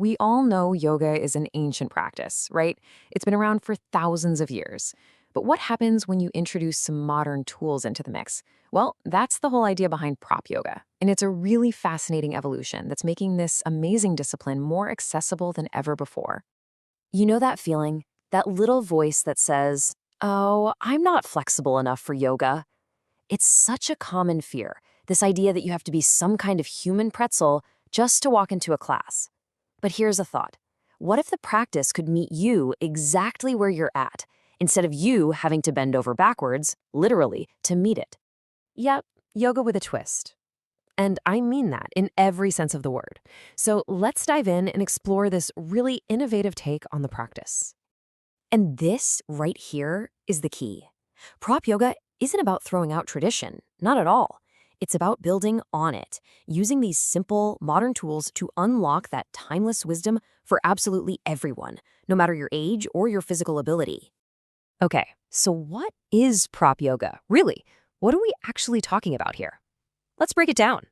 We all know yoga is an ancient practice, right? It's been around for thousands of years. But what happens when you introduce some modern tools into the mix? Well, that's the whole idea behind prop yoga. And it's a really fascinating evolution that's making this amazing discipline more accessible than ever before. You know that feeling? That little voice that says, "Oh, I'm not flexible enough for yoga." It's such a common fear, this idea that you have to be some kind of human pretzel just to walk into a class. But here's a thought. What if the practice could meet you exactly where you're at, instead of you having to bend over backwards, literally, to meet it? Yep, yoga with a twist. And I mean that in every sense of the word. So let's dive in and explore this really innovative take on the practice. And this right here is the key. Prop yoga isn't about throwing out tradition, not at all. It's about building on it, using these simple, modern tools to unlock that timeless wisdom for absolutely everyone, no matter your age or your physical ability. Okay, so what is prop yoga? Really, what are we actually talking about here? Let's break it down.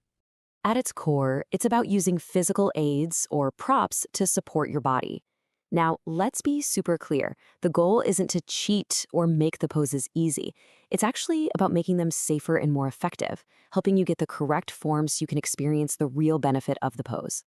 At its core, it's about using physical aids or props to support your body. Now, let's be super clear. The goal isn't to cheat or make the poses easy. It's actually about making them safer and more effective, helping you get the correct form so you can experience the real benefit of the pose.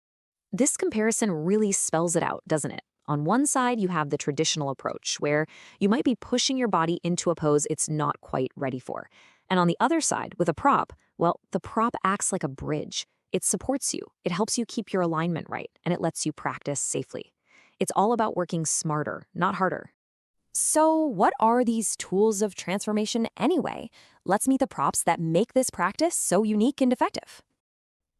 This comparison really spells it out, doesn't it? On one side, you have the traditional approach, where you might be pushing your body into a pose it's not quite ready for. And on the other side, with a prop, well, the prop acts like a bridge. It supports you, it helps you keep your alignment right, and it lets you practice safely. It's all about working smarter, not harder. So what are these tools of transformation anyway? Let's meet the props that make this practice so unique and effective.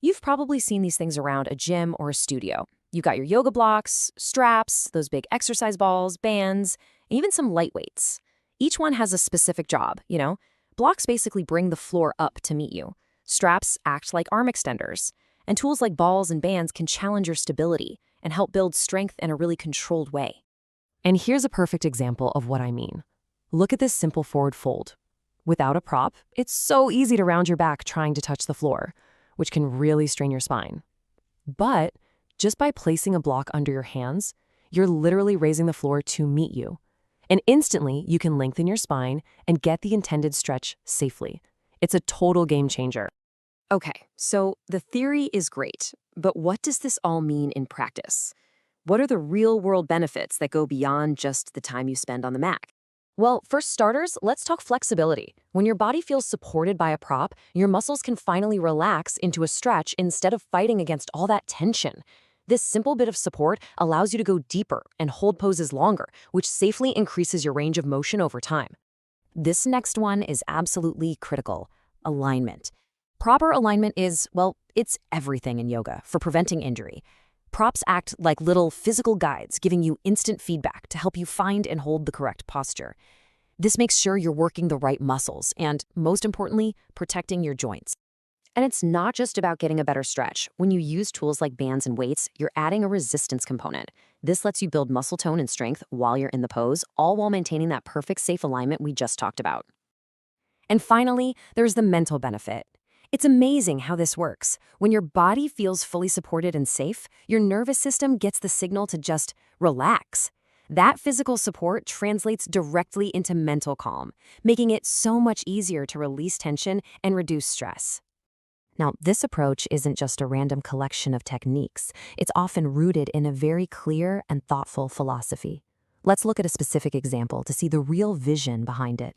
You've probably seen these things around a gym or a studio. You've got your yoga blocks, straps, those big exercise balls, bands, and even some light weights. Each one has a specific job, you know? Blocks basically bring the floor up to meet you. Straps act like arm extenders. And tools like balls and bands can challenge your stability and help build strength in a really controlled way. And here's a perfect example of what I mean. Look at this simple forward fold. Without a prop, it's so easy to round your back trying to touch the floor, which can really strain your spine. But just by placing a block under your hands, you're literally raising the floor to meet you. And instantly, you can lengthen your spine and get the intended stretch safely. It's a total game changer. Okay, so the theory is great, but what does this all mean in practice? What are the real-world benefits that go beyond just the time you spend on the mat? Well, for starters, let's talk flexibility. When your body feels supported by a prop, your muscles can finally relax into a stretch instead of fighting against all that tension. This simple bit of support allows you to go deeper and hold poses longer, which safely increases your range of motion over time. This next one is absolutely critical: alignment. Proper alignment is, well, it's everything in yoga for preventing injury. Props act like little physical guides, giving you instant feedback to help you find and hold the correct posture. This makes sure you're working the right muscles and, most importantly, protecting your joints. And it's not just about getting a better stretch. When you use tools like bands and weights, you're adding a resistance component. This lets you build muscle tone and strength while you're in the pose, all while maintaining that perfect safe alignment we just talked about. And finally, there's the mental benefit. It's amazing how this works. When your body feels fully supported and safe, your nervous system gets the signal to just relax. That physical support translates directly into mental calm, making it so much easier to release tension and reduce stress. Now, this approach isn't just a random collection of techniques. It's often rooted in a very clear and thoughtful philosophy. Let's look at a specific example to see the real vision behind it.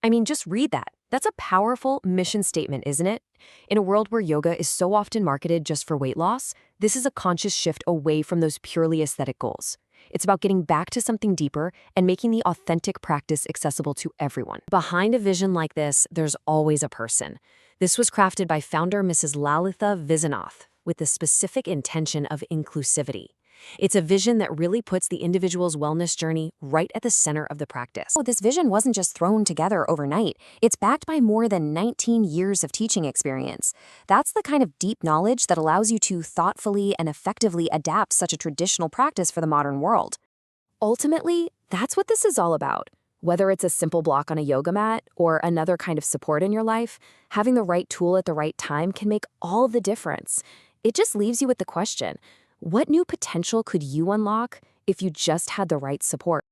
I mean, just read that. That's a powerful mission statement, isn't it? In a world where yoga is so often marketed just for weight loss, this is a conscious shift away from those purely aesthetic goals. It's about getting back to something deeper and making the authentic practice accessible to everyone. Behind a vision like this, there's always a person. This was crafted by founder Mrs. Lalitha Viswanath with the specific intention of inclusivity. It's a vision that really puts the individual's wellness journey right at the center of the practice. This vision wasn't just thrown together overnight. It's backed by more than 19 years of teaching experience. That's the kind of deep knowledge that allows you to thoughtfully and effectively adapt such a traditional practice for the modern world. Ultimately, that's what this is all about. Whether it's a simple block on a yoga mat or another kind of support in your life, having the right tool at the right time can make all the difference. It just leaves you with the question: What new potential could you unlock if you just had the right support?